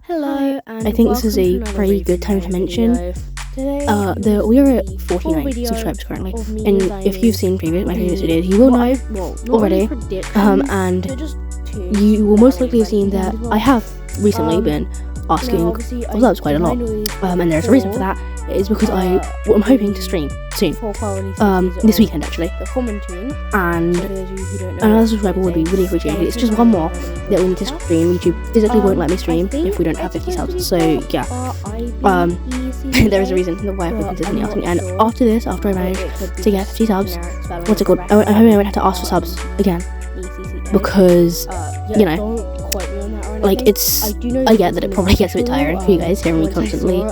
Hello, and I think this is a welcome to pretty good time to mention we are at 49 subscribers currently, and if you've seen my previous videos, you will know already, and you will most likely have seen that I have recently been asking for subs quite a lot, and there's a reason for that. It is because I'm hoping to stream soon, this weekend actually, and another subscriber would be really appreciated. It's just one more that we need to stream. YouTube physically won't let me stream if we don't have 50 subs, so yeah, there is a reason why I've been consistently asking, and after I manage to get 50 subs, what's it called, I'm hoping I won't have to ask for subs again, because, you know, like, I get that it probably gets a bit tiring for you guys hearing me constantly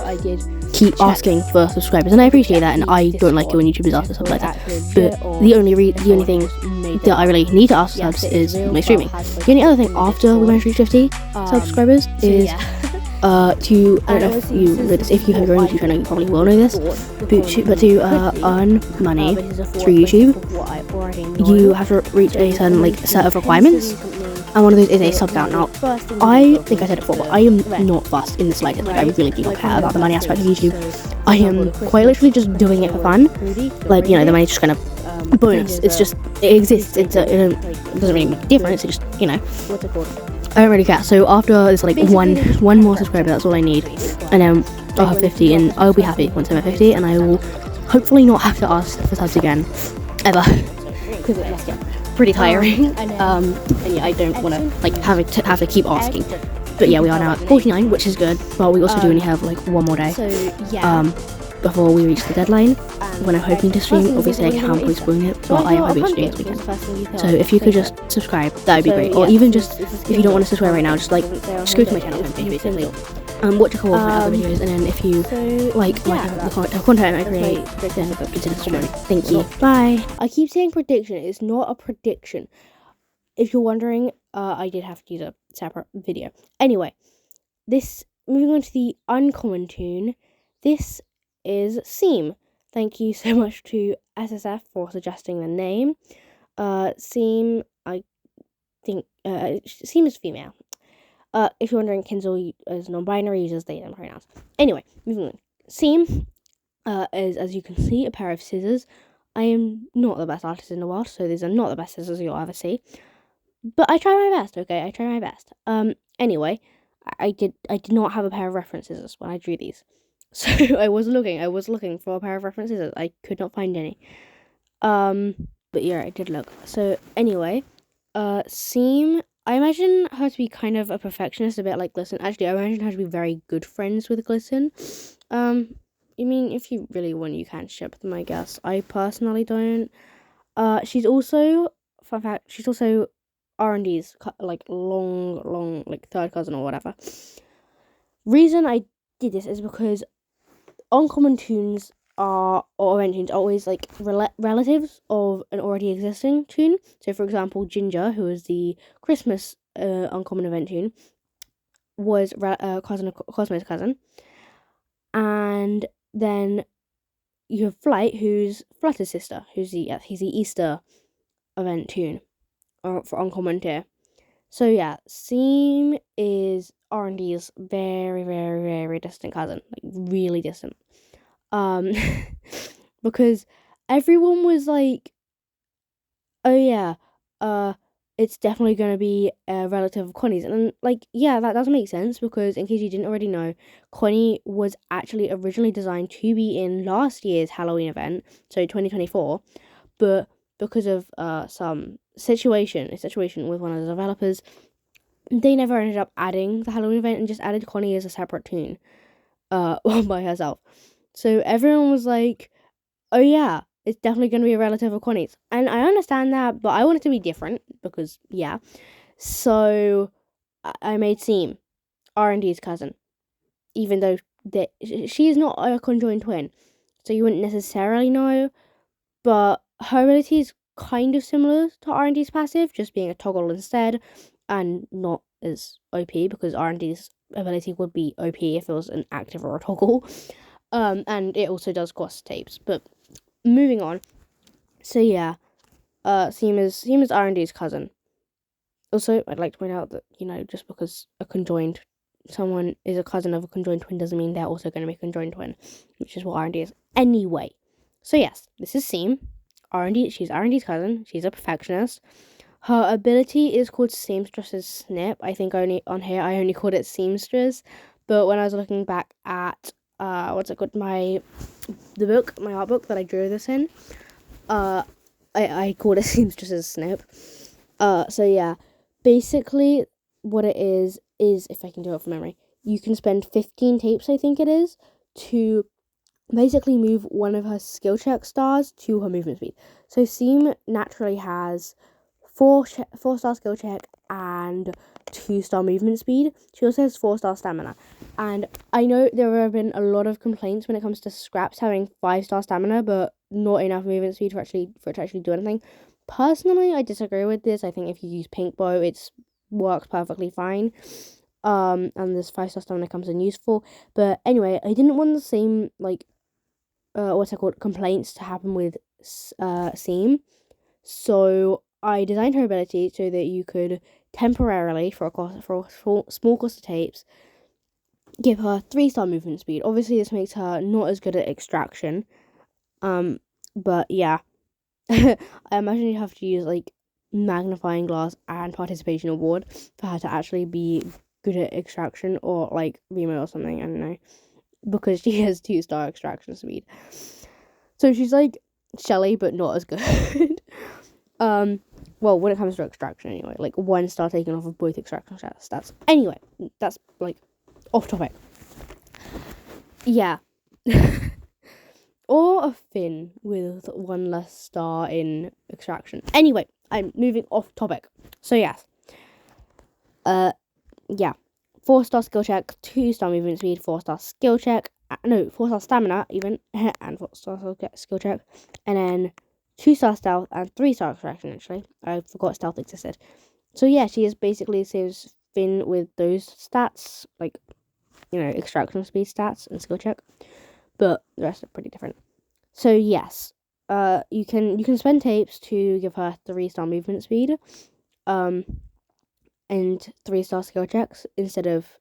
keep asking for subscribers, and I appreciate that, and I don't like it when YouTubers ask for subs like that, but the only thing that I really need to ask for subs is my streaming. The only other thing after we manage to reach 50 subscribers is I don't know if you know this, if you have your own YouTube channel, you probably will know this, but to earn money through YouTube, you have to reach a certain set of requirements, and one of those is a sub count. Now, I think I said it before, but I am not fussed in the slightest. I really do not care about the money aspect of YouTube. I am quite literally just doing it for fun. The money's just kind of bonus. It's just, it exists. It doesn't really make a difference. It just, I don't really care. So after this, one more subscriber, that's all I need, and then I'll have 50, and I'll be happy once I'm at 50, and I will hopefully not have to ask for subs again, ever, because it must get pretty tiring. And yeah, I don't want to have to keep asking. But yeah, we are now at 49, which is good. But we also do only have one more day before we reach the deadline, when I'm hoping to stream. Obviously, I can postpone it, but I am hoping to stream this weekend. So if you could just subscribe, that would be great. Or even just, if you don't want to subscribe right now, just go to my channel homepage, basically, watch a couple of my other videos, and then if you like the content I create, then consider subscribing. Thank you. Bye. I keep saying prediction. It's not a prediction. If you're wondering, I did have to use a separate video. Anyway, moving on to the uncommon tune. This is Seam. Thank you so much to SSF for suggesting the name. Seam, I think, Seam is female. If you're wondering, Kinzel is non-binary, uses they, them pronouns. Anyway, moving on. Seam is, as you can see, a pair of scissors. I am not the best artist in the world, so these are not the best scissors you'll ever see. But I try my best, okay? I try my best. Anyway, I did not have a pair of reference scissors when I drew these. So I was looking for a pair of reference scissors. I could not find any. But yeah, I did look. So anyway, Seam, I imagine her to be kind of a perfectionist, a bit like Glisten. Actually, I imagine her to be very good friends with Glisten. I mean, if you really want, you can ship them, I guess. I personally don't. She's also, fun fact, she's also R&D's long third cousin or whatever. Reason I did this is because uncommon tunes or event tunes are always relatives of an already existing tune. So for example, Ginger, who is the Christmas uncommon event tune, was Cosmo's cousin, and then you have Flight, who's Flutter's sister, he's the Easter event tune for uncommon tier. So yeah, Seam is R&D's very, very, very distant cousin, really distant. Because everyone was like, oh yeah, it's definitely going to be a relative of Connie's. And yeah, that does make sense, because in case you didn't already know, Connie was actually originally designed to be in last year's Halloween event, so 2024, but because of some situation with one of the developers, they never ended up adding the Halloween event and just added Connie as a separate tune by herself. So everyone was like, oh yeah, it's definitely going to be a relative of Connie's. And I understand that, but I want it to be different, because, yeah. So I made Seam R&D's cousin, even though she is not a conjoined twin, so you wouldn't necessarily know, but her ability is kind of similar to R&D's passive, just being a toggle instead, and not as OP, because R&D's ability would be OP if it was an active or a toggle. And it also does cost tapes. But moving on. So yeah, Seam is R&D's cousin. Also, I'd like to point out that, just because a conjoined someone is a cousin of a conjoined twin doesn't mean they're also going to be a conjoined twin, which is what R&D is. Anyway, so yes, this is Seam. She's R&D's cousin. She's a perfectionist. Her ability is called Seamstress's Snip. I think I only called it Seamstress, but when I was looking back at what's it called, my art book that I drew this in, I called it Seamstress's Snip. So yeah, basically what it is if I can do it from memory, you can spend 15 tapes, I think it is, to basically move one of her skill check stars to her movement speed. So Seam naturally has 4-star skill check and 2-star movement speed. She also has 4-star stamina. And I know there have been a lot of complaints when it comes to Scraps having 5-star stamina, but not enough movement speed for it to actually do anything. Personally, I disagree with this. I think if you use Pink Bow, it works perfectly fine. And this 5-star stamina comes in useful. But anyway, I didn't want the same, complaints to happen with Seam. So I designed her ability so that you could temporarily, for a small cost of tapes, give her 3-star movement speed. Obviously, this makes her not as good at extraction. But yeah, I imagine you'd have to use magnifying glass and participation award for her to actually be good at extraction, or Remo or something. I don't know, because she has 2-star extraction speed. So she's like Shelly, but not as good. Well, when it comes to extraction, anyway, 1 star taken off of both extraction stats. Anyway, that's off topic. Yeah. Or a Finn with 1 less star in extraction. Anyway, I'm moving off topic. So yes. Yeah. 4-star skill check, 2-star movement speed, 4-star skill check. 4-star stamina even, and 4-star skill check, and then 2-star stealth and 3-star extraction. Actually, I forgot stealth existed. So yeah, she is basically the same as Finn with those stats, extraction speed stats and skill check, but the rest are pretty different. So yes, you can spend tapes to give her 3-star movement speed, and 3-star skill checks instead of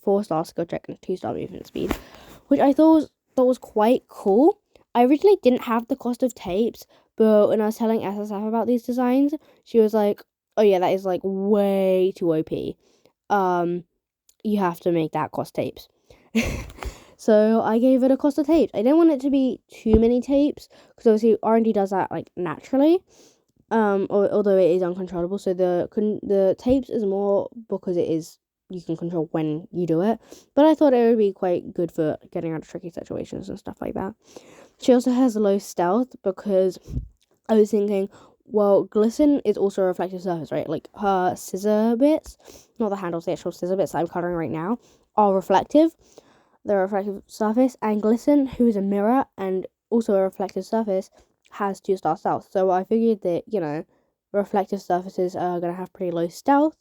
4-star skill check and 2-star movement speed, which I thought was quite cool. I originally didn't have the cost of tapes, but when I was telling SSF about these designs, she was like, "Oh yeah, that is way too OP. You have to make that cost tapes." So I gave it a cost of tapes. I didn't want it to be too many tapes, because obviously R&D does that naturally. Although it is uncontrollable, so the tapes is more because it is, you can control when you do it. But I thought it would be quite good for getting out of tricky situations and stuff like that. She also has low stealth, because I was thinking, well, glisten is also a reflective surface, right? Her scissor bits, not the handles, the actual scissor bits that I'm coloring right now, are reflective. They're a reflective surface, and glisten, who is a mirror and also a reflective surface, has 2-star stealth. So I figured that, reflective surfaces are going to have pretty low stealth,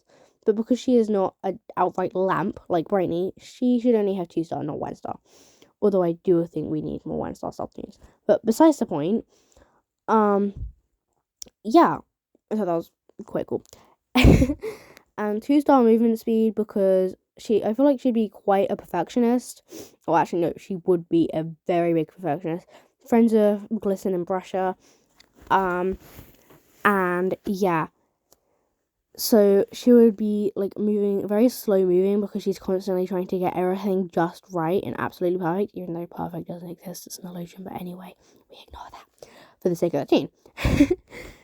but because she is not an outright lamp like Brainy, she should only have 2-star, not 1-star. Although I do think we need more 1-star stealth news. But besides the point, yeah, I thought that was quite cool. And 2-star movement speed, because I feel like she'd be quite a perfectionist. Or actually, no, she would be a very big perfectionist. Friends of Glisten and Brusher. And yeah. So she would be moving, very slow moving, because she's constantly trying to get everything just right and absolutely perfect, even though perfect doesn't exist, it's an illusion. But anyway, we ignore that for the sake of the team.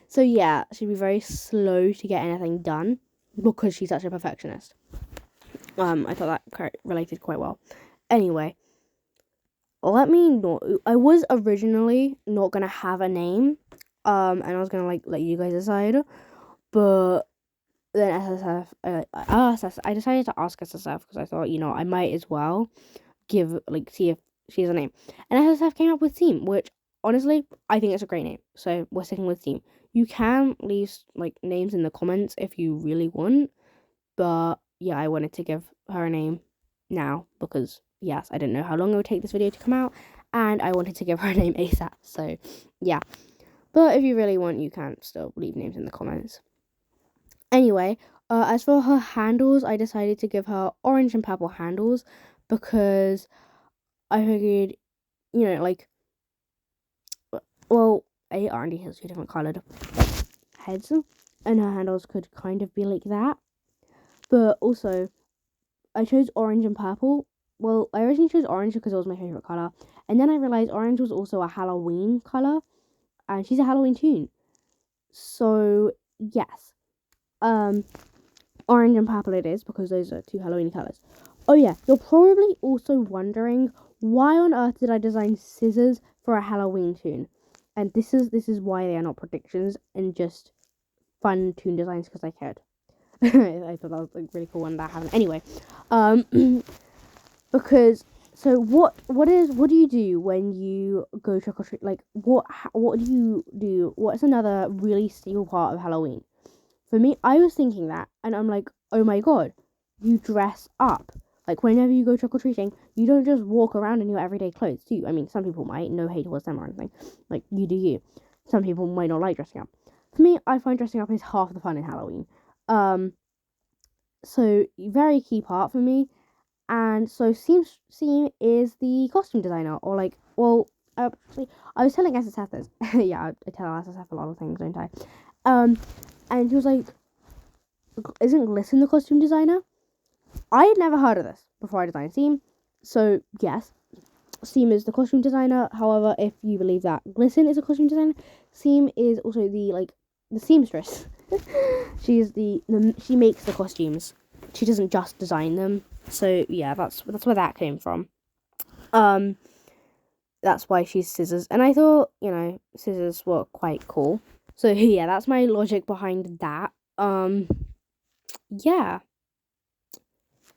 So yeah, she'd be very slow to get anything done because she's such a perfectionist. I thought that related quite well. Anyway, I was originally not gonna have a name, and I was gonna let you guys decide, but then SSF, I decided to ask SSF, because I thought, I might as well see if she has a name. And SSF came up with Team, which honestly, I think it's a great name. So we're sticking with Team. You can leave names in the comments if you really want, but yeah, I wanted to give her a name now, because yes, I didn't know how long it would take this video to come out, and I wanted to give her a name ASAP. So yeah, but if you really want, you can still leave names in the comments. Anyway, As for her handles, I decided to give her orange and purple handles because I figured, like, well, R&D has 2 different coloured heads, and her handles could kind of be like that. But also, I chose orange and purple. Well, I originally chose orange because it was my favourite colour, and then I realised orange was also a Halloween colour, and she's a Halloween toon. So, yes. Orange and purple it is, because those are 2 Halloween colours. Oh yeah, you're probably also wondering, why on earth did I design scissors for a Halloween toon? And this is why they are not predictions and just fun toon designs because I cared. I thought that was a really cool one that happened. Anyway, because so what do you do when you go trick or treat? Like what do you do? What's another really staple part of Halloween? For me, I was thinking that, and I'm like, oh my god, you dress up. Like, whenever you go trick-or-treating, you don't just walk around in your everyday clothes, do you? I mean, some people might, no hate towards them or anything. Like, you do you. Some people might not like dressing up. For me, I find dressing up is half the fun in Halloween. So, very key part for me. And so, Seam is the costume designer, or like, well, actually, I was telling SSF this. Yeah, I tell SSF a lot of things, don't I? And he was like, isn't Glisten the costume designer? I had never heard of this before I designed Seam. So, yes, Seam is the costume designer. However, if you believe that Glisten is a costume designer, Seam is also the seamstress. She makes the costumes. She doesn't just design them. So, yeah, that's where that came from. That's why she's Scissors. And I thought, Scissors were quite cool. So, yeah, that's my logic behind that. Yeah.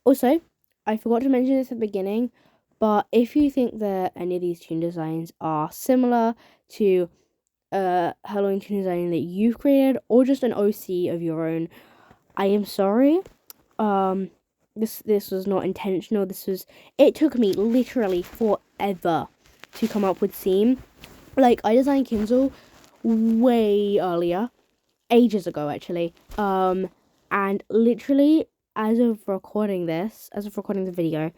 Also, I forgot to mention this at the beginning, but if you think that any of these toon designs are similar to a Halloween toon design that you've created, or just an OC of your own, I am sorry. This was not intentional. It took me literally forever to come up with Seam. Like, I designed Kinzel way earlier, ages ago actually. And literally, as of recording the video,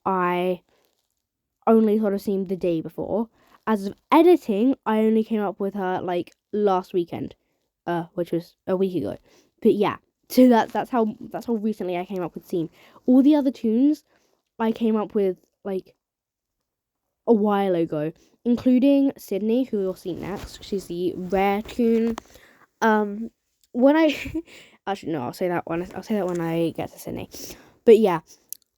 I only thought of Seam the day before. As of editing, I only came up with her like last weekend, which was a week ago. But yeah, so that's how recently I came up with Seam. All the other toons I came up with like a while ago, including Sydney, who you'll see next. She's the rare toon. When I actually no, I'll say that when I get to Sydney. But yeah,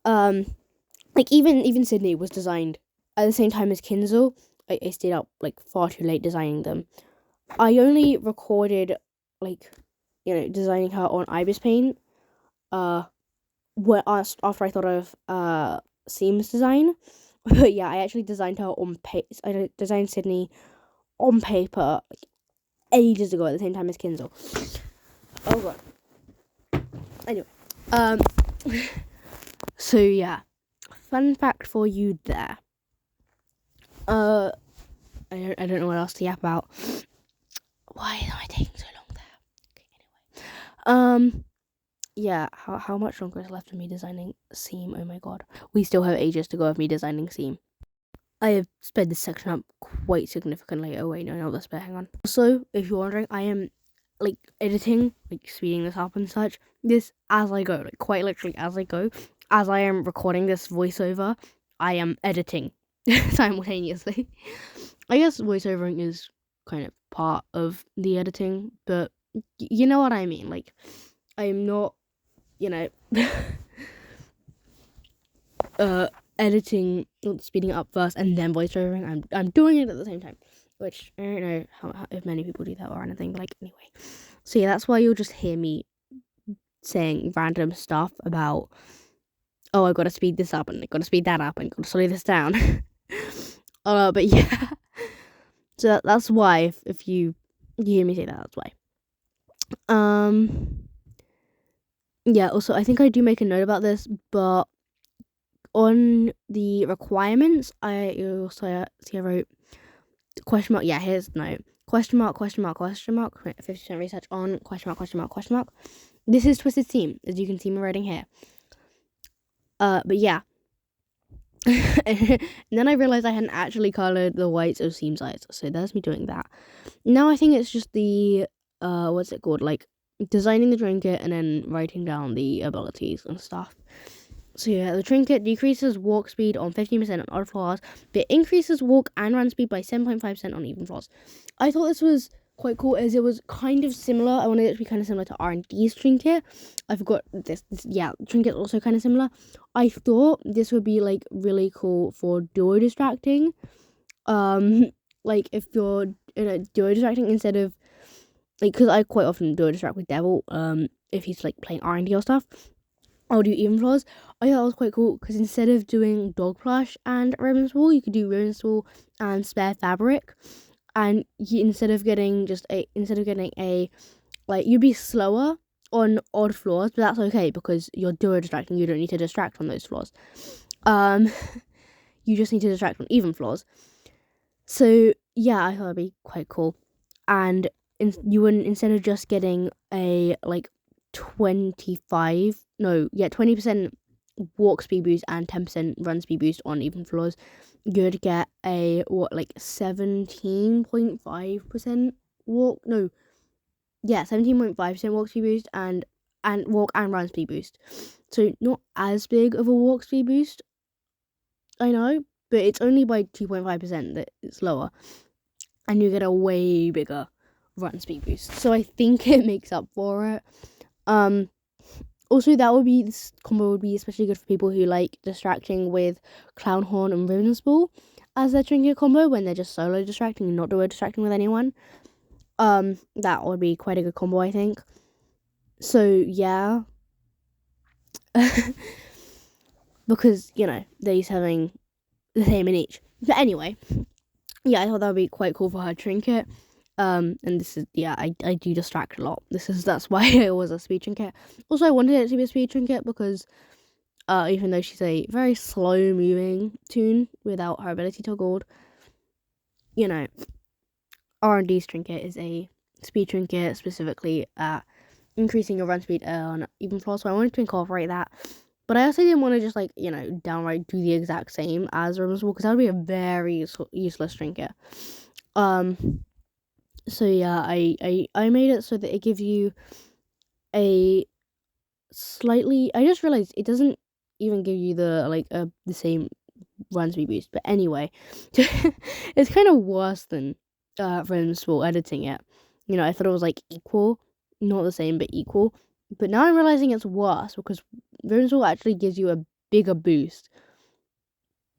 like even Sydney was designed at the same time as Kinzel. I stayed up like far too late designing them. I only recorded designing her on Ibis Paint. After I thought of Seam's design. But yeah, I actually designed her on I designed Sydney on paper ages ago at the same time as Kinzel. Oh god. Anyway, so yeah, fun fact for you there. I don't know what else to yap about. Why am I taking so long there? Okay, anyway. Yeah, how much longer is left of me designing Seam? Oh my god, we still have ages to go of me designing Seam. I have sped this section up quite significantly. Oh wait, no, not this bit, hang on. Also, if you're wondering, I am editing, speeding this up and such, this as I go, quite literally as I go. As I am recording this voiceover, I am editing simultaneously. I guess voiceovering is kind of part of the editing, but you know what I mean. I'm not, editing, speeding up first, and then voiceovering. I'm doing it at the same time, which I don't know if many people do that or anything. But anyway, so yeah, that's why you'll just hear me saying random stuff about, oh, I gotta speed this up and I gotta speed that up and I gotta slow this down. But yeah, so that's why if you hear me say that's why. Yeah. Also, I think I do make a note about this, but on the requirements, I also see I wrote question mark. Yeah, here's the note. Question mark, question mark, question mark. 50% research on question mark, question mark, question mark. This is Twisted Seam, as you can see me writing here. But yeah. And then I realized I hadn't actually colored the whites of seam sides, so that's me doing that. Now I think it's just the what's it called, like designing the trinket and then writing down the abilities and stuff. So yeah, the trinket decreases walk speed on 15% on odd floors, but increases walk and run speed by 7.5% on even floors. I thought this was quite cool as it was kind of similar. I wanted it to be kind of similar to R&D's trinket. I forgot this yeah, trinket's also kind of similar. I thought this would be like really cool for duo distracting. Like if you're in a duo distracting instead of like, because I quite often duo distract with Devil. If he's like playing R&D or stuff, I'll do even floors. I thought it was quite cool because instead of doing dog plush and ribbon spool, you could do ribbon spool and spare fabric. And instead of getting a like, you'd be slower on odd floors, but that's okay because you're duo distracting. You don't need to distract on those floors. You just need to distract on even floors. So yeah, I thought it'd be quite cool. And you wouldn't, instead of just getting a like 20% walk speed boost and 10% run speed boost on even floors, you'd get a 17.5% walk 17.5% walk speed boost and walk and run speed boost. So not as big of a walk speed boost, I know, but it's only by 2.5% that it's lower, and you get a way bigger run speed boost. So I think it makes up for it. Also, this combo would be especially good for people who like distracting with Clown Horn and Ribbon Spool as their trinket combo when they're just solo distracting and not duo distracting with anyone. That would be quite a good combo, I think. So yeah, because they're each having the same in each. But anyway, yeah, I thought that would be quite cool for her trinket. And this is, yeah, I do distract a lot. That's why it was a speed trinket. Also, I wanted it to be a speed trinket because even though she's a very slow moving toon without her ability to gold, R&D's trinket is a speed trinket, specifically at increasing your run speed on even floor. So I wanted to incorporate that. But I also didn't want to just downright do the exact same as Ribbon Spool because that would be a very useless trinket. So yeah, I made it so that it gives you a slightly. I just realized it doesn't even give you the same run speed boost. But anyway, it's kind of worse than Ribbon Spool editing it. I thought it was equal, not the same, but equal. But now I'm realizing it's worse because Ribbon Spool actually gives you a bigger boost,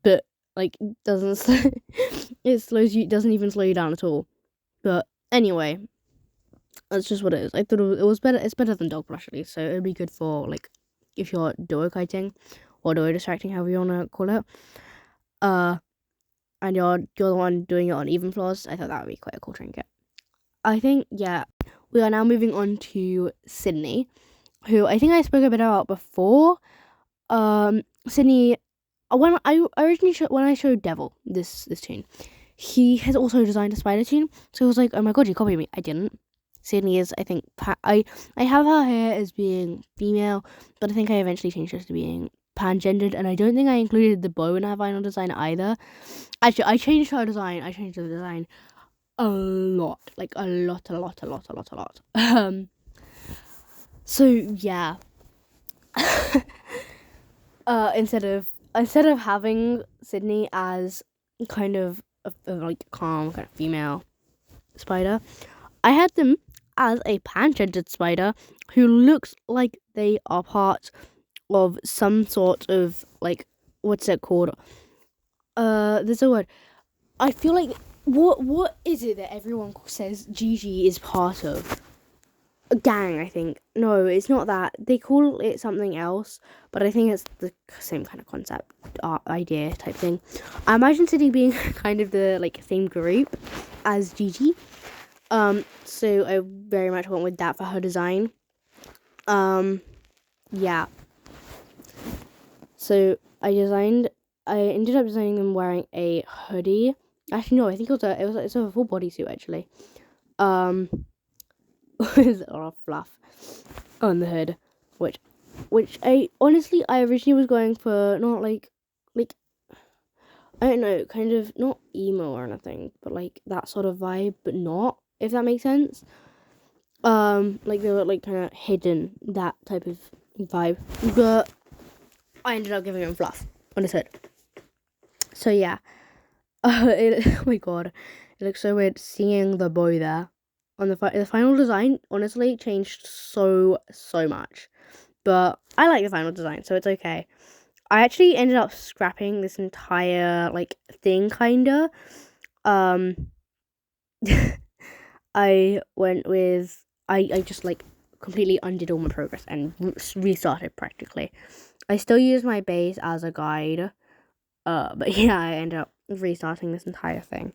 but doesn't it slows you. It doesn't even slow you down at all. But anyway, that's just what it is. I thought it was better. It's better than dog brush at least, so it'd be good for if you're duo kiting or duo distracting, however you wanna call it. And you're the one doing it on even floors. I thought that would be quite a cool trinket. I think we are now moving on to Sydney, who I think I spoke a bit about before. Sydney, when I originally when I showed Devil this toon, he has also designed a spider toon, so I was like, oh my god, you copied me. I didn't. Sydney is, I think, I have her hair as being female, but I think I eventually changed it to being pan-gendered, and I don't think I included the bow in her vinyl design either. Actually, I changed her design. I changed the design a lot. A lot. So yeah. Instead of having Sydney as kind of a calm kind of female spider, I had them as a pan-gendered spider who looks like they are part of some sort of what's it called? There's a word. I feel like what is it that everyone says Gigi is part of? A gang, I think. No, it's not that. They call it something else, but I think it's the same kind of concept, idea type thing. I imagine Sydney being kind of the same group as Gigi. So I very much went with that for her design. Yeah. So I ended up designing them wearing a hoodie. Actually, no, I think it's a full bodysuit actually. With a lot of fluff. on the hood, which I originally was going for not like I don't know, kind of not emo or anything, but like that sort of vibe, but not, if that makes sense. Like they were like kind of hidden, that type of vibe, but I ended up giving him fluff on his hood. So yeah, oh my god, it looks so weird seeing the bow there. On the final design, honestly, changed so much, but I like the final design, so it's okay. I actually ended up scrapping this entire like thing, kinda. I went with I just like completely undid all my progress and restarted practically. I still use my base as a guide, but yeah, I ended up restarting this entire thing.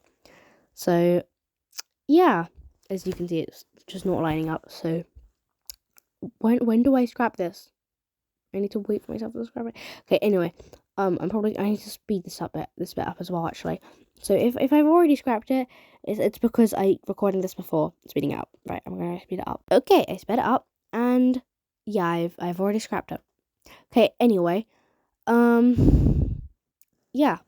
So yeah, as you can see, it's just not lining up. So when do I scrap this? I need to wait for myself to scrap it. Okay, anyway, I need to speed this bit up as well, actually. So if I've already scrapped it, it's because I recorded this before speeding it up. Right, I'm gonna speed it up. Okay, I sped it up, and yeah, I've already scrapped it. Okay, anyway, yeah.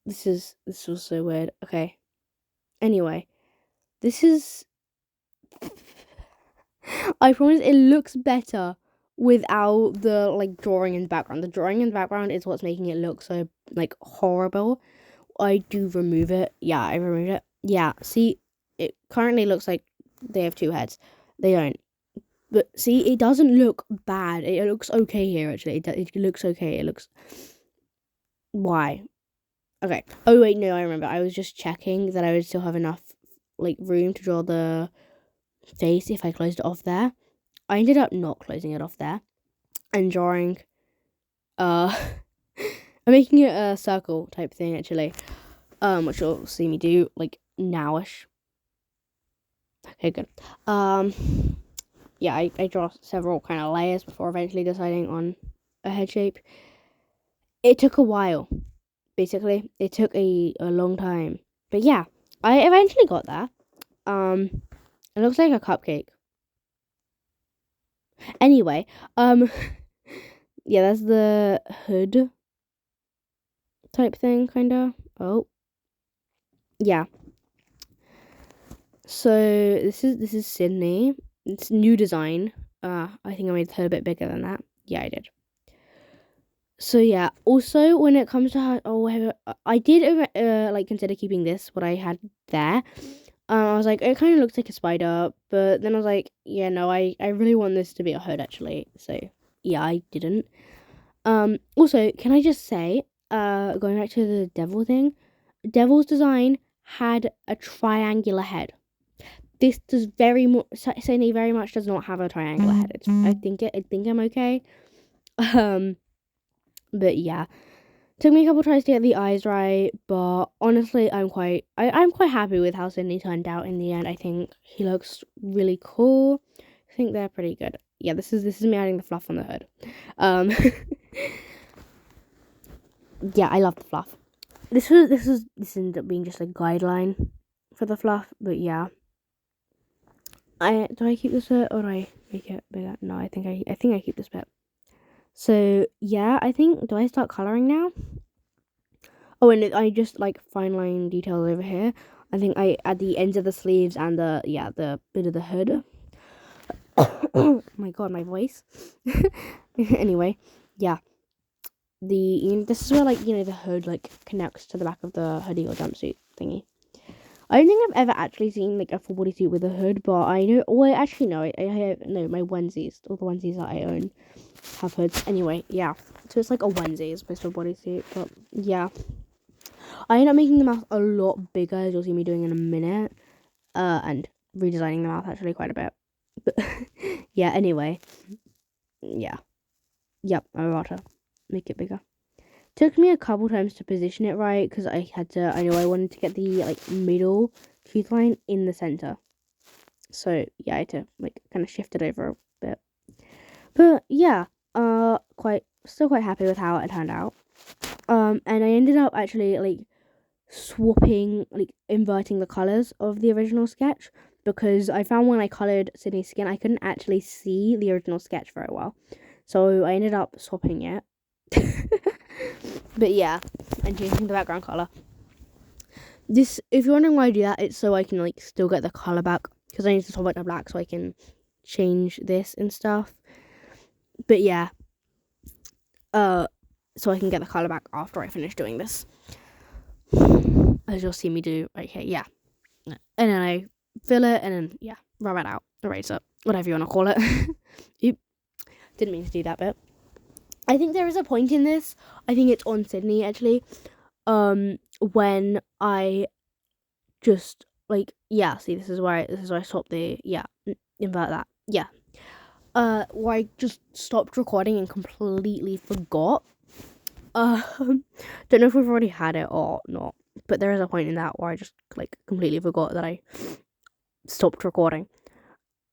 This was so weird. Okay. Anyway, this is. I promise it looks better without the like drawing in the background. The drawing in the background is what's making it look so like horrible. I do remove it. Yeah, I removed it. Yeah, see, it currently looks like they have two heads. They don't. But see, it doesn't look bad. It looks okay here, actually. It looks okay. It looks. Why? Okay. Oh wait, no, I remember. I was just checking that I would still have enough like room to draw the face if I closed it off there. I ended up not closing it off there and drawing I'm making it a circle type thing, actually, which you'll see me do like nowish. Okay, good. Yeah, I draw several kind of layers before eventually deciding on a head shape. It took a while, basically. It took a long time, but yeah, I eventually got there. It looks like a cupcake. Anyway, yeah, that's the hood type thing, kinda. Oh, yeah. So this is Sydney. It's new design. I think I made the hood a bit bigger than that. Yeah, I did. So yeah. Also, when it comes to how, I did like consider keeping this what I had there. I was like, it kind of looks like a spider, but then I was like, yeah, no, I really want this to be a hood, actually. So yeah, I didn't. Also, can I just say, going back to the devil thing, devil's design had a triangular head. This does Sydney very much does not have a triangular head. I think I'm okay. But yeah, took me a couple tries to get the eyes right, but honestly, I'm quite happy with how Sydney turned out in the end. I think he looks really cool. I think they're pretty good. Yeah, this is me adding the fluff on the hood. Yeah, I love the fluff. This ended up being just a guideline for the fluff, but yeah. Do I keep this bit or do I make it bigger? No, I think I keep this bit. So yeah, I think, do I start coloring now? Oh, and I just like fine line details over here. I think I add the ends of the sleeves and the bit of the hood. Oh my god, my voice. Anyway, yeah. This is where like the hood like connects to the back of the hoodie or jumpsuit thingy. I don't think I've ever actually seen like a full bodysuit with a hood, but I know. Well, actually, no. I have my onesies. All the onesies that I own have hoods. Anyway, yeah. So it's like a onesie as opposed to a bodysuit. But yeah, I end up making the mouth a lot bigger, as you'll see me doing in a minute. And redesigning the mouth actually quite a bit. But yeah. Anyway, yeah. Yep. I'm about to make it bigger. Took me a couple times to position it right because I knew I wanted to get the like middle tooth line in the center. So yeah, I had to like kind of shift it over a bit. But yeah, still quite happy with how it turned out. And I ended up actually like swapping, like inverting the colors of the original sketch, because I found when I colored Sydney's skin, I couldn't actually see the original sketch very well, so I ended up swapping it. But yeah, and changing the background color. This, if you're wondering why I do that, it's so I can like still get the color back, because I need to swap it to black so I can change this and stuff. But yeah, so I can get the color back after I finish doing this, as you'll see me do right here. Yeah, and then I fill it, and then yeah, rub it out, erase it, whatever you want to call it. Oop, didn't mean to do that bit. I think there is a point in this. I think it's on Sydney actually. When I just like, yeah, see, this is where I stopped the, yeah, invert that, yeah. Where I just stopped recording and completely forgot. Don't know if we've already had it or not, but there is a point in that where I just like completely forgot that I stopped recording.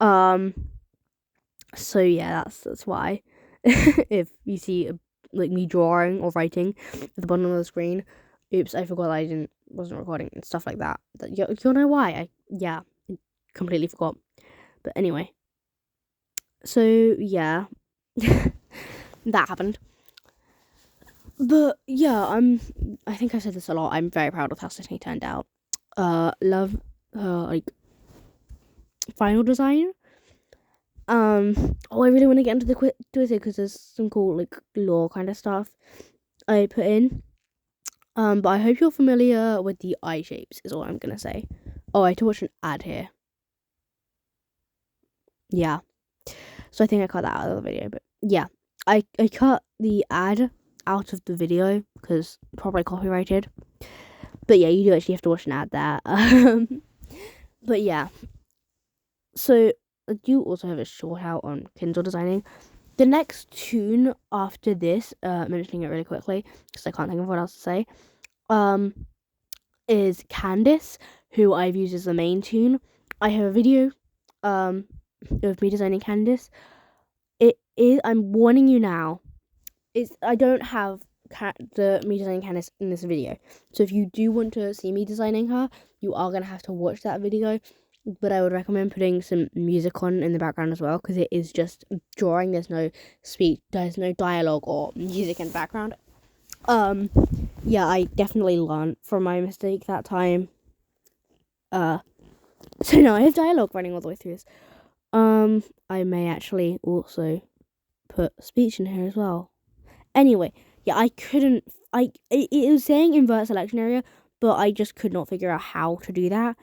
So yeah, that's why. If you see like me drawing or writing at the bottom of the screen, oops, I forgot I wasn't recording and stuff like that. You'll know why. I completely forgot. But anyway, so yeah, that happened. But yeah, I think I said this a lot. I'm very proud of how Sydney turned out. Love her like final design. I really want to get into the Twitter because there's some cool like lore kind of stuff I put in. But I hope you're familiar with the eye shapes, is all I'm gonna say. Oh, I had to watch an ad here. Yeah. So I think I cut that out of the video, but yeah. I cut the ad out of the video because probably copyrighted. But yeah, you do actually have to watch an ad there. But yeah. So I do also have a short out on Kindle designing. The next tune after this, mentioning it really quickly because I can't think of what else to say, is Candice, who I've used as the main tune. I have a video of me designing Candice. It is, I'm warning you now, I don't have me designing Candice in this video. So if you do want to see me designing her, you are going to have to watch that video. But I would recommend putting some music on in the background as well, because it is just drawing. There's no speech, there's no dialogue or music in the background. Yeah, I definitely learned from my mistake that time. So now I have dialogue running all the way through this. I may actually also put speech in here as well. Anyway, yeah, I couldn't. It was saying invert selection area, but I just could not figure out how to do that.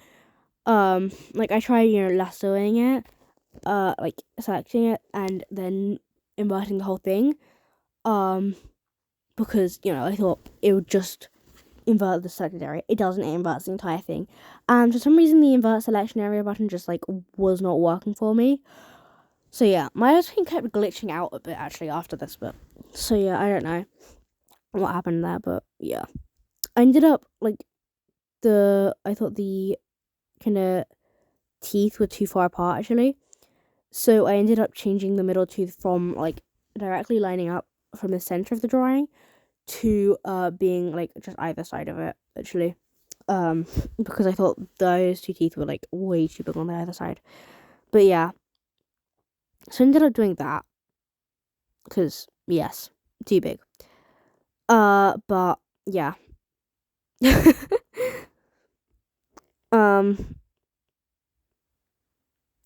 Like I tried, lassoing it, like selecting it and then inverting the whole thing. Because I thought it would just invert the selected area. It doesn't. It inverts the entire thing. And for some reason, the invert selection area button just like was not working for me. So yeah, my screen kept glitching out a bit actually after this, but so yeah, I don't know what happened there, but yeah, I ended up like I thought the kind of teeth were too far apart actually, so I ended up changing the middle tooth from like directly lining up from the center of the drawing to being like just either side of it actually, because I thought those two teeth were like way too big on the other side. But yeah, so I ended up doing that because yes, too big. But yeah.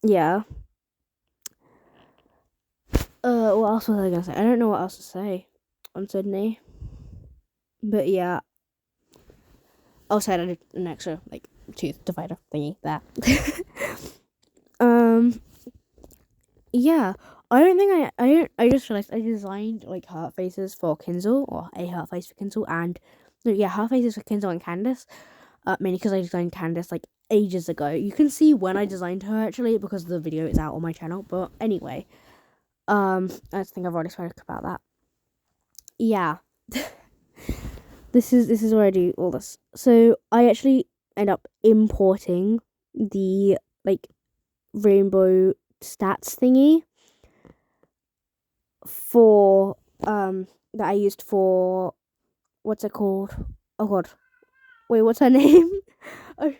Yeah. What else was I gonna say? I don't know what else to say on Sydney. But yeah. Also, I did an extra like tooth divider thingy there. Yeah. I just realized I designed like heart faces for Kindle, or a heart face for Kindle, and heart faces for Kindle and Candice. Mainly because I designed Candice like ages ago. You can see when I designed her actually because the video is out on my channel. But anyway, I think I've already spoken about that. Yeah. This is where I do all this. So I actually end up importing the like rainbow stats thingy for that I used for, what's it called? Oh god. Wait, what's her name? Oh,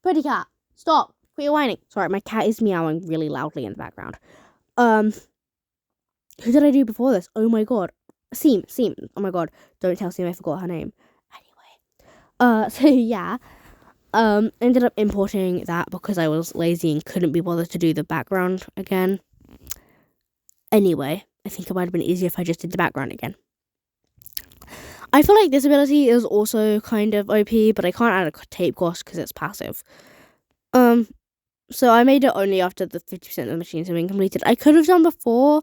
Pretty cat, stop. Quit your whining. Sorry, my cat is meowing really loudly in the background. Who did I do before this? Oh my god. Seam. Oh my god. Don't tell Seam I forgot her name. Anyway. So yeah. Ended up importing that because I was lazy and couldn't be bothered to do the background again. Anyway, I think it might have been easier if I just did the background again. I feel like this ability is also kind of OP, but I can't add a tape cost because it's passive. So I made it only after the 50% of the machines have been completed. I could have done before,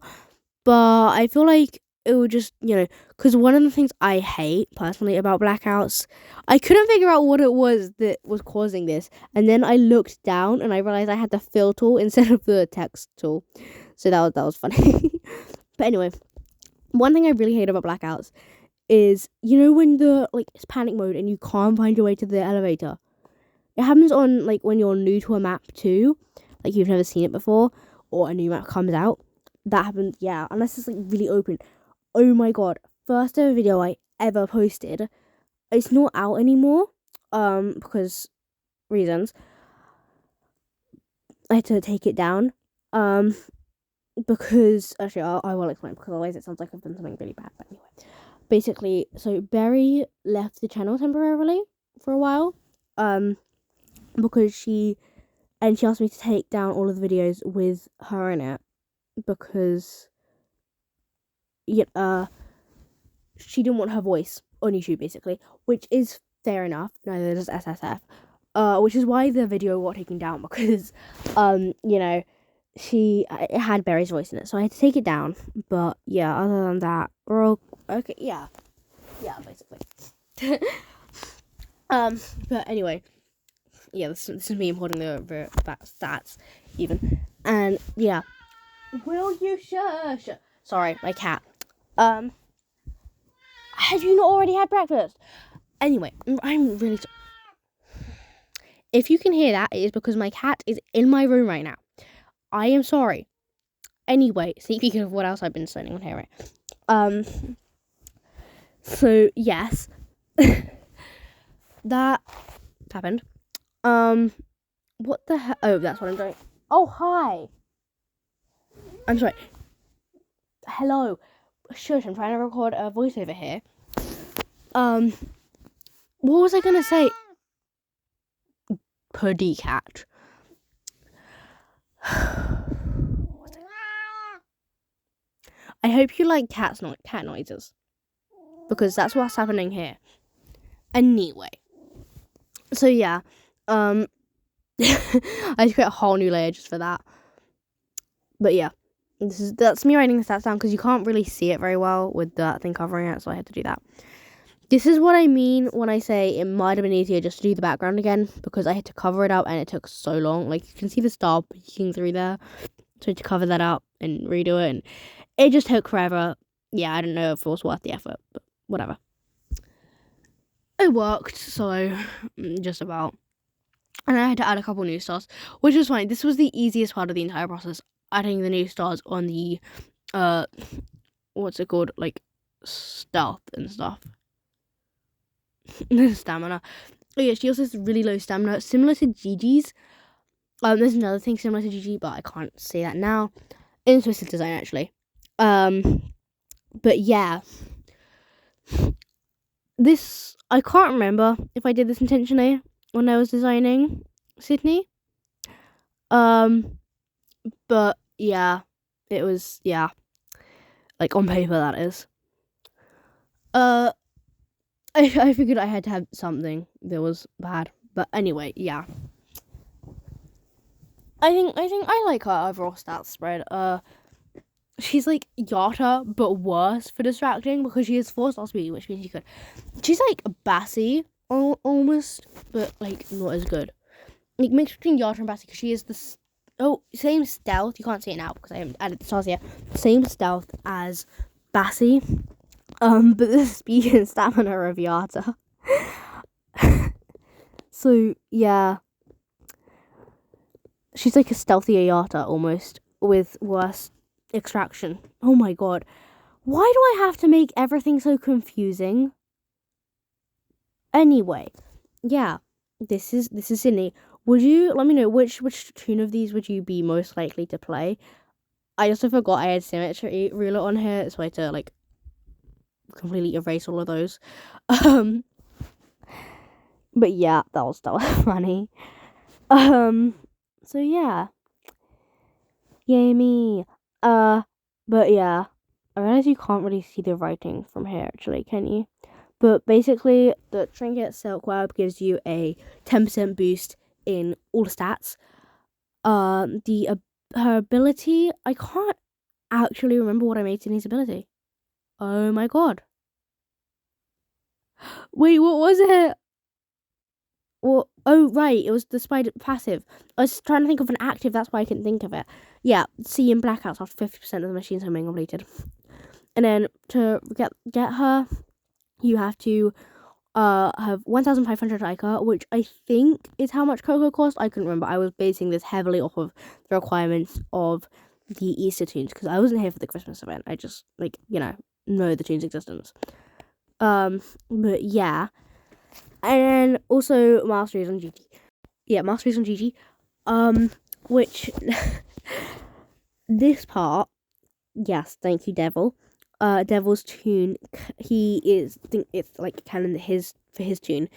but I feel like it would just, because one of the things I hate personally about blackouts, I couldn't figure out what it was that was causing this. And then I looked down and I realized I had the fill tool instead of the text tool. So that was funny. But anyway, one thing I really hate about blackouts is, when it's panic mode and you can't find your way to the elevator. It happens on, when you're new to a map too, you've never seen it before, or a new map comes out. That happens, yeah, unless it's, really open. Oh my god, first ever video I ever posted. It's not out anymore, because reasons. I had to take it down, because, actually, I will explain, because otherwise it sounds like I've done something really bad, but anyway. Basically, so Berry left the channel temporarily for a while, because she asked me to take down all of the videos with her in it, because she didn't want her voice on YouTube, basically, which is fair enough. Neither does SSF, which is why the video got taken down, because it had Berry's voice in it, so I had to take it down. But yeah, other than that, we're all okay. Yeah, basically. But anyway, yeah, this is me importing the stats even, and yeah. Will you shush? Sorry, my cat. Have you not already had breakfast? Anyway, I'm really if you can hear that, it is because my cat is in my room right now. I am sorry. Anyway, sneak peek of what else I've been studying on here, right? So yes, that happened. What the hell? Oh, that's what I'm doing. Oh, hi. I'm sorry. Hello. Shush, I'm trying to record a voiceover here. What was I gonna say? Puddy cat. I hope you like cat noises, because that's what's happening here. Anyway, so yeah, I just create a whole new layer just for that. But yeah, that's me writing the stats down because you can't really see it very well with that thing covering it, so I had to do that. This is what I mean when I say it might have been easier just to do the background again, because I had to cover it up and it took so long. You can see the star peeking through there, so I had to cover that up and redo it, and it just took forever. Yeah, I don't know if it was worth the effort, but whatever. It worked, so just about. And I had to add a couple new stars, which was fine. This was the easiest part of the entire process, adding the new stars on the, what's it called, stealth and stuff. Stamina. Oh yeah, she also has really low stamina, similar to Gigi's. There's another thing similar to Gigi, but I can't say that now. In Twisted Design, actually. But yeah. This, I can't remember if I did this intentionally when I was designing Sydney. But yeah, it was, yeah. On paper, that is. I figured I had to have something that was bad. But anyway, yeah. I think I like her overall stats spread. She's like Yata, but worse for distracting because she has 4-star speed, which means you could. She's like Bassie, almost, but not as good. Mixed between Yata and Bassie, because she is same stealth. You can't see it now because I haven't added the stars here. Same stealth as Bassie. But the speed and stamina of Yata. So yeah, she's like a stealthier Yata almost, with worse extraction. Oh my god, why do I have to make everything so confusing? Anyway, yeah, this is Sydney. Would you let me know which tune of these would you be most likely to play? I also forgot I had symmetry ruler on here, so I had to like completely erase all of those. But yeah, that was funny. So yeah, yay me. But yeah, I realize you can't really see the writing from here, actually, can you? But basically, the Trinket Silk Web gives you a 10% boost in all the stats. Her ability, I can't actually remember what I made Sydney's ability. Oh my god. Wait, what was it? Well, oh right, it was the spider passive. I was trying to think of an active, that's why I couldn't think of it. Yeah, see in blackouts after 50% of the machines are being completed. And then to get her, you have to have 1,500 Ica, which I think is how much Coco cost. I couldn't remember. I was basing this heavily off of the requirements of the Easter tunes because I wasn't here for the Christmas event. I just know the tune's existence. But yeah, and then also masteries on GG. Yeah, masteries on GG. Which this part, yes, thank you, Devil. Devil's tune, think it's like canon for his tune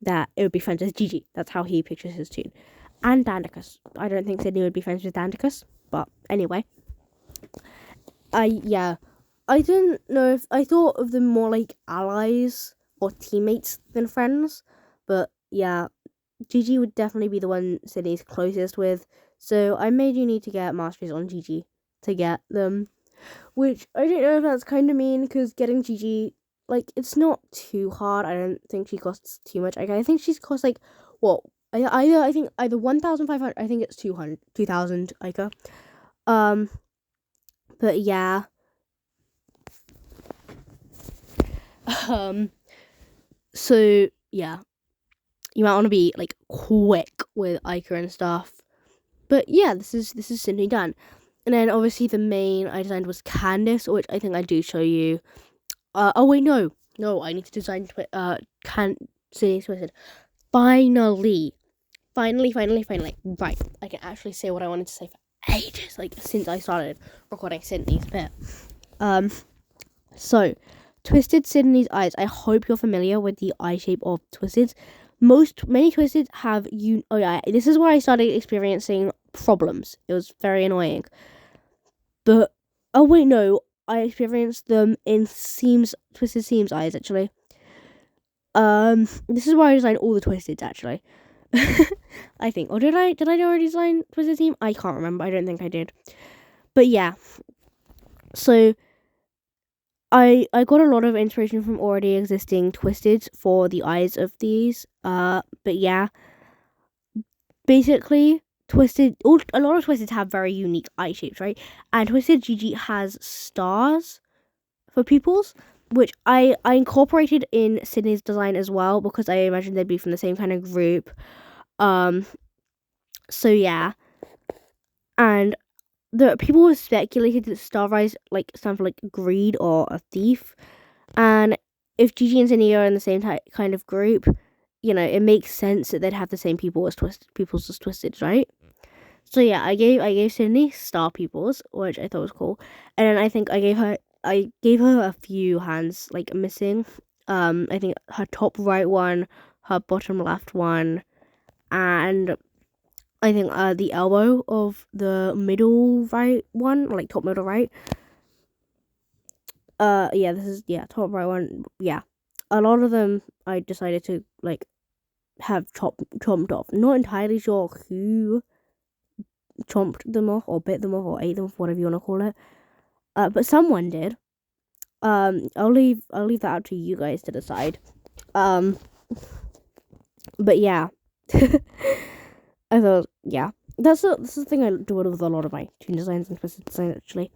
that it would be friends with Gigi. That's how he pictures his tune. And Dandicus. I don't think Sydney would be friends with Dandicus, but anyway. I didn't know if I thought of them more like allies or teammates than friends, but yeah, Gigi would definitely be the one Sydney's closest with. So I made you need to get masteries on Gigi to get them. Which, I don't know if that's kind of mean, because getting Gigi, like, it's not too hard. I don't think she costs too much. I think she's cost, like, what? I think either 1,500, I think it's 2,000 Ica. But yeah. So, yeah. You might want to be, like, quick with Ica and stuff. But yeah, this is Sydney done. And then obviously the main I designed was Candace, which I think I do show you. Oh wait, no, I need to design Sydney Twisted. Finally, right. I can actually say what I wanted to say for ages, like since I started recording Sydney's bit. So Twisted Sydney's eyes. I hope you're familiar with the eye shape of Twisteds. Many Twisteds have oh yeah, this is where I started experiencing problems. It was very annoying. But oh wait, no, I experienced them in Twisted Seam's eyes actually. This is where I designed all the Twisteds actually. I think, or did I already design Twisted Seam? I can't remember. I don't think I did. But yeah, so I got a lot of inspiration from already existing Twisteds for the eyes of these. But yeah, basically a lot of Twisteds have very unique eye shapes, right? And Twisted GG has stars for pupils, which I incorporated in Sydney's design as well because I imagined they'd be from the same kind of group. So yeah, and the people speculated that Star Rise like stand for like greed or a thief, and if Gigi and Sydney are in the same kind of group, it makes sense that they'd have the same pupils as Twisted, right? So yeah, I gave Sydney star pupils, which I thought was cool, and then I think I gave her a few hands like missing. I think her top right one, her bottom left one, and I think the elbow of the middle right one, like top middle right. Yeah, this is top right one. Yeah, a lot of them I decided to like have chomped off. Not entirely sure who chomped them off or bit them off or ate them off, whatever you want to call it. But someone did. I'll leave that out to you guys to decide. But yeah, I thought that's the thing I do with a lot of my tune designs and Twisted designs actually.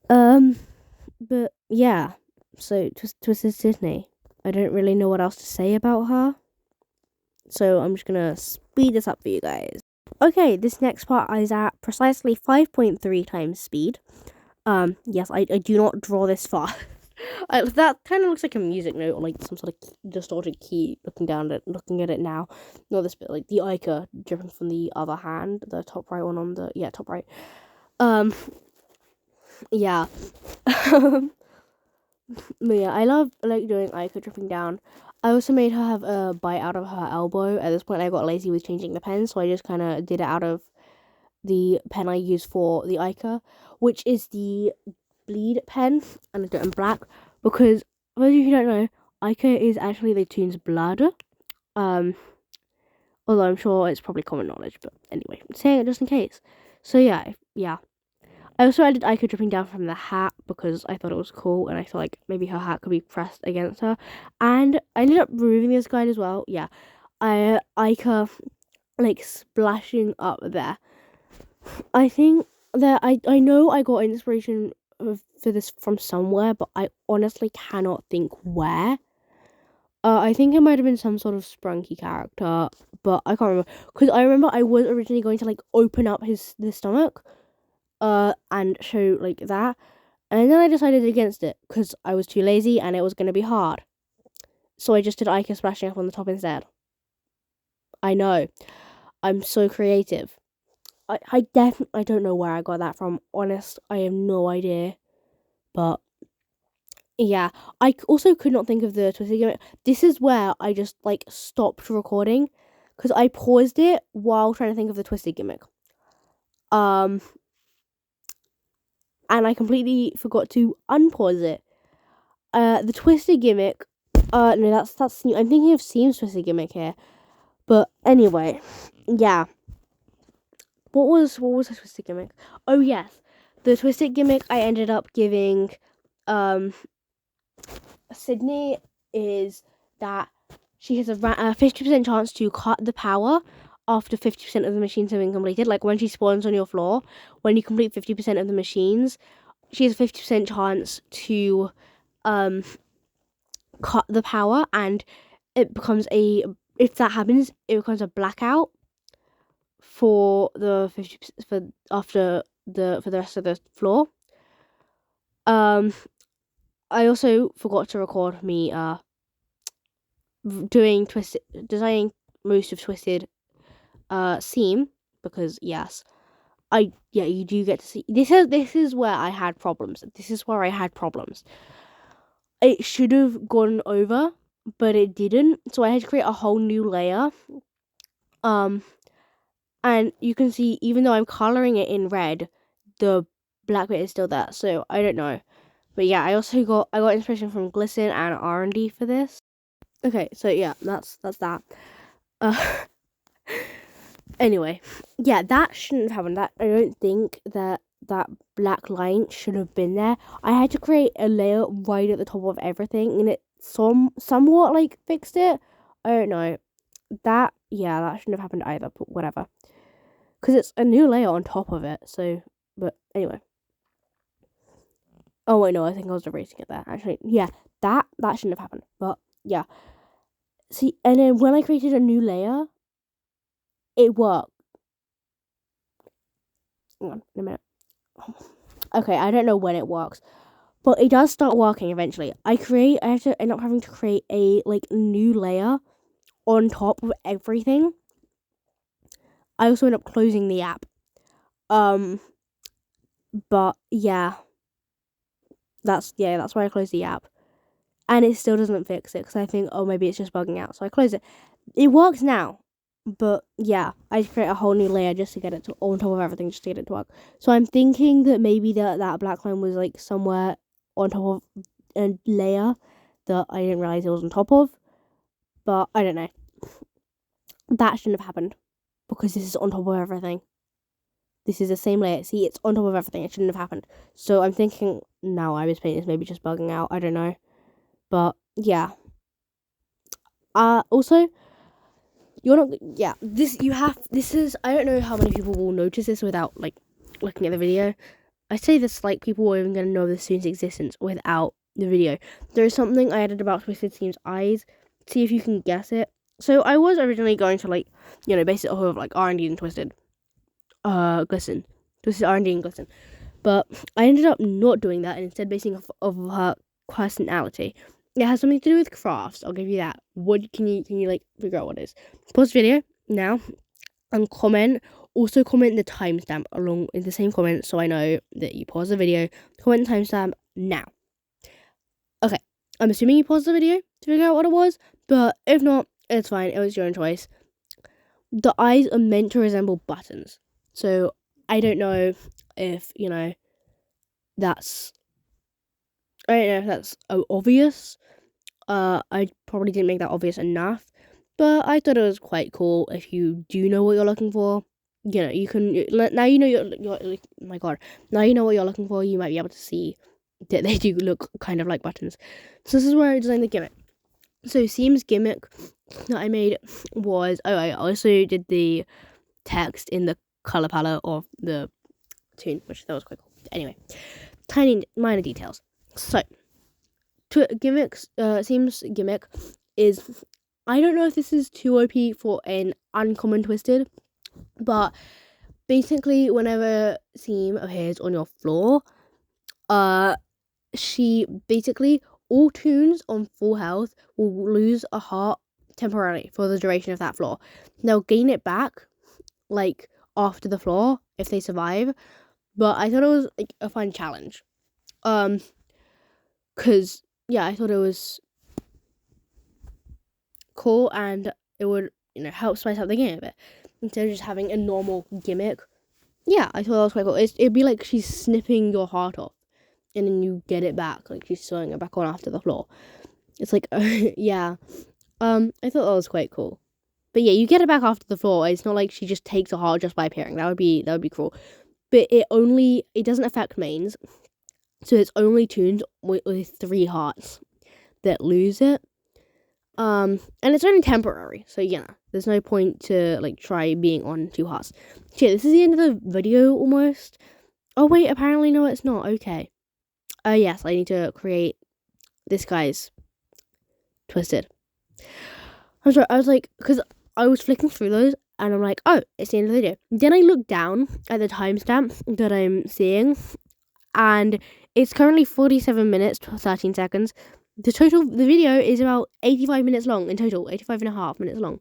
But yeah, so Twisted Sydney. I don't really know what else to say about her, so I'm just gonna speed this up for you guys. Okay, this next part is at precisely 5.3 times speed. Yes, I do not draw this fast. That kind of looks like a music note or like some sort of distorted key. Looking at it now, not this bit, like the Ica dripping from the other hand, the top right one on the top right. Yeah. But yeah, I love like doing Ica dripping down. I also made her have a bite out of her elbow. At this point, I got lazy with changing the pen, so I just kind of did it out of the pen I use for the Ica, which is the bleed pen, and I do it in black because, for those of you who don't know, Ica is actually the toon's blood. Although I'm sure it's probably common knowledge, but anyway, I'm saying it just in case. So yeah. I also added Ica dripping down from the hat because I thought it was cool, and I thought like maybe her hat could be pressed against her. And I ended up removing this guide as well. Yeah, Ica like splashing up there. I think that I know I got inspiration for this from somewhere, but I honestly cannot think where. I think it might have been some sort of Sprunky character, but I can't remember because I remember I was originally going to like open up the stomach. And show like that, and then I decided against it because I was too lazy and it was gonna be hard. So I just did Ica splashing up on the top instead. I know, I'm so creative. I definitely don't know where I got that from. Honest, I have no idea. But yeah, I also could not think of the twisted gimmick. This is where I just like stopped recording because I paused it while trying to think of the twisted gimmick. And I completely forgot to unpause it. The twisted gimmick. No, that's new. I'm thinking of Seam's twisted gimmick here. But anyway, yeah. What was the twisted gimmick? Oh yes, the twisted gimmick I ended up giving, Sydney is that she has a 50% chance to cut the power after 50% of the machines have been completed. Like when she spawns on your floor, when you complete 50% of the machines, she has a 50% chance to cut the power, and it becomes if that happens, it becomes a blackout for the 50% for the rest of the floor. I also forgot to record me designing most of Twisted Seam, because yes, you do get to see this is where I had problems. It should have gone over, but it didn't, so I had to create a whole new layer. And you can see, even though I'm coloring it in red, the black bit is still there, so I don't know. But yeah, I got inspiration from Glisten and R&D for this. Okay, so yeah, that's that. Anyway, yeah, that shouldn't have happened. That I don't think that black line should have been there. I had to create a layer right at the top of everything, and it somewhat like fixed it. I don't know. That shouldn't have happened either, but whatever. Because it's a new layer on top of it, so, but anyway. Oh wait, no, I think I was erasing it there. Actually, yeah, that shouldn't have happened, but yeah. See, and then when I created a new layer, it worked. Hang on a minute. Okay, I don't know when it works, but it does start working eventually. I have to end up having to create a like new layer on top of everything. I also end up closing the app. But yeah, that's why I closed the app, and it still doesn't fix it because I think, oh, maybe it's just bugging out, so I close it. It works now, but yeah, I create a whole new layer just to get it on top of everything, just to get it to work. So I'm thinking that maybe that black line was like somewhere on top of a layer that I didn't realize it was on top of, but I don't know. That shouldn't have happened because this is on top of everything. This is the same layer. See, it's on top of everything. It shouldn't have happened. So I'm thinking now Ibis Paint is maybe just bugging out. I don't know. But yeah. Also, you're not. Yeah. This is. I don't know how many people will notice this without like looking at the video. I say this like people are even gonna know the Soon's existence without the video. There is something I added about Twisted Seam's eyes. See if you can guess it. So I was originally going to like, base it off of like R&D and Twisted. Glisten. Twisted R&D and Glisten. But I ended up not doing that and instead basing off of her personality. It has something to do with crafts. I'll give you that. What can you like figure out what it is? Pause the video now and comment. Also comment the timestamp along in the same comment so I know that you paused the video. Comment the timestamp now. Okay, I'm assuming you paused the video to figure out what it was, but if not, it's fine. It was your own choice. The eyes are meant to resemble buttons. So I don't know if, that's... I don't know if that's obvious. I probably didn't make that obvious enough. But I thought it was quite cool. If you do know what you're looking for, you can... Now you know you're oh my god. Now you know what you're looking for, you might be able to see that they do look kind of like buttons. So this is where I designed the gimmick. So Seam's gimmick that I made was... Oh, I also did the text in the color palette of the tune, which that was quite cool. Anyway, tiny minor details. So, Seam's gimmick is... I don't know if this is too OP for an uncommon twisted, but basically whenever Seam appears on your floor, she basically... all tunes on full health will lose a heart temporarily for the duration of that floor. They'll gain it back, like, after the floor, if they survive. But I thought it was, like, a fun challenge. Because, yeah, I thought it was cool, and it would, help spice up the game a bit. Instead of just having a normal gimmick. Yeah, I thought that was quite cool. It'd be like she's snipping your heart off, and then you get it back, like she's sewing it back on after the floor. It's like, yeah. I thought that was quite cool. But yeah, you get it back after the floor. It's not like she just takes a heart just by appearing. That would be cool. But it doesn't affect mains. So it's only tunes with 3 hearts that lose it. And it's only temporary. So yeah, there's no point to like try being on 2 hearts. So yeah, this is the end of the video almost. Oh wait, apparently no, it's not. Okay. Yes, I need to create this guy's twisted. I'm sorry, I was like, because I was flicking through those, and I'm like, oh, it's the end of the video. Then I look down at the timestamp that I'm seeing, and it's currently 47 minutes, 13 seconds. The video is about 85 minutes long in total, 85 and a half minutes long.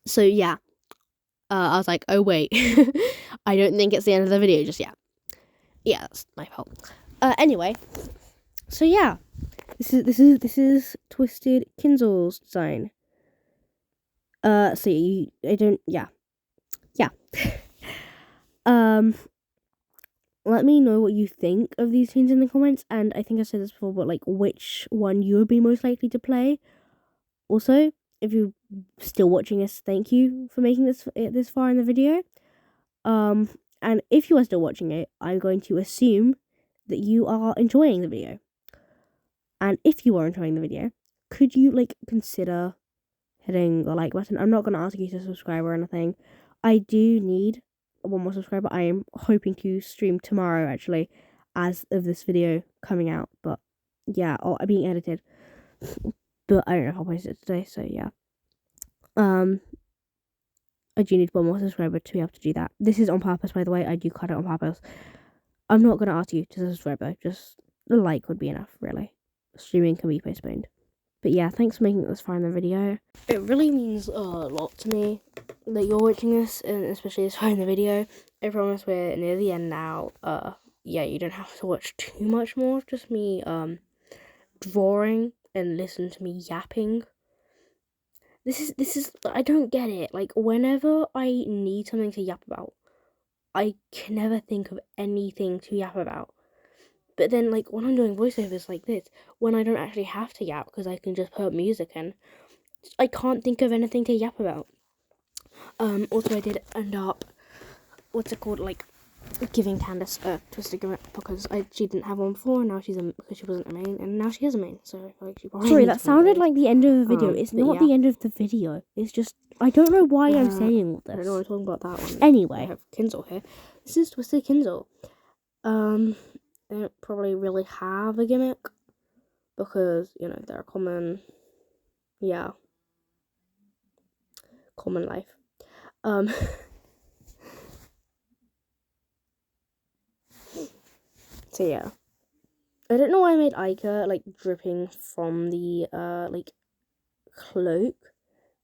So yeah, I was like, oh wait, I don't think it's the end of the video just yet. Yeah, that's my fault. Anyway, so yeah, this is Twisted Kinzel's design. So yeah. Let me know what you think of these tunes in the comments, and I think I said this before, but like which one you would be most likely to play. Also, if you're still watching this, thank you for making this far in the video. And if you are still watching it, I'm going to assume that you are enjoying the video. And if you are enjoying the video, could you like consider hitting the like button? I'm not going to ask you to subscribe or anything. I do need 1 more subscriber. I am hoping to stream tomorrow, actually, as of this video coming out. But yeah, I'm being edited. But I don't know if I'll post it today, so yeah. I do need 1 more subscriber to be able to do that. This is on purpose, by the way. I do cut it on purpose. I'm not going to ask you to subscribe, though. Just a like would be enough, really. Streaming can be postponed. But yeah, thanks for making it this far in the video. It really means a lot to me that you're watching this, and especially this far in the video. I promise we're near the end now. Yeah, you don't have to watch too much more. Just me, drawing and listen to me yapping. This is, I don't get it. Like, whenever I need something to yap about, I can never think of anything to yap about. But then, like, when I'm doing voiceovers like this, when I don't actually have to yap because I can just put music in, I can't think of anything to yap about. Also, I did end up, what's it called, like, giving Candace a twisted gimmick because she didn't have one before, and now because she wasn't a main, and now she is a main, so, like, she probably... Sorry, that sounded like the end of the video. It's not the end of the video. It's just, I don't know why I'm saying all this. I don't know why I'm talking about that one. Anyway. I have Kinzel here. This is Twisted Kinzel. They don't probably really have a gimmick because, they're common life. So yeah, I don't know why I made Ica, like, dripping from the, like, cloak.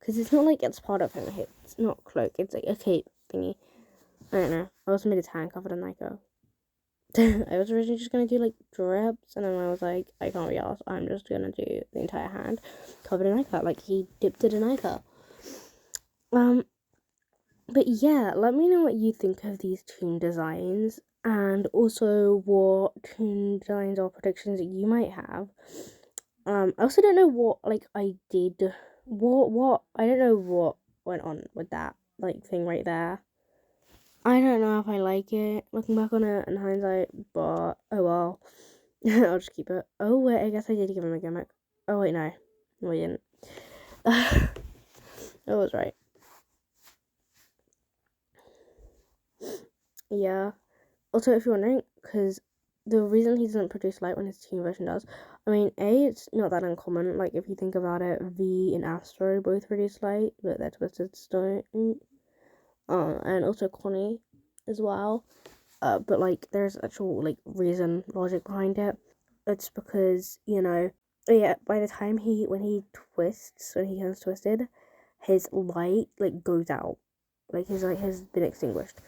Because it's not like it's part of him. It's not cloak. It's like a cape thingy. I don't know. I also made his hand covered in Ica. I was originally just going to do, like, drips. And then I was like, I can't be arsed. I'm just going to do the entire hand covered in Ica. Like, he dipped it in Ica. But yeah, let me know what you think of these toon designs. And also what toon designs or predictions that you might have. I also don't know what, like, I did. I don't know what went on with that, like, thing right there. I don't know if I like it, looking back on it in hindsight, but oh well. I'll just keep it. Oh, wait, I guess I did give him a gimmick. Oh, wait, no. No, I didn't. I was right. Yeah. Also, if you're wondering, because the reason he doesn't produce light when his team version does, I mean, A, it's not that uncommon. Like, if you think about it, V and Astro both produce light, but they're twisted stone. And also Connie as well. But, like, there's actual, like, logic behind it. It's because, yeah, by the time when he turns twisted, his light, like, goes out. Like, his light has been extinguished.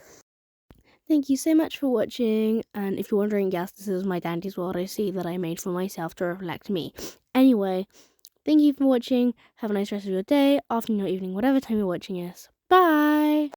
Thank you so much for watching, and if you're wondering, yes, this is my Dandy's World I see that I made for myself to reflect me. Anyway, thank you for watching, have a nice rest of your day, afternoon or evening, whatever time you're watching this. Bye!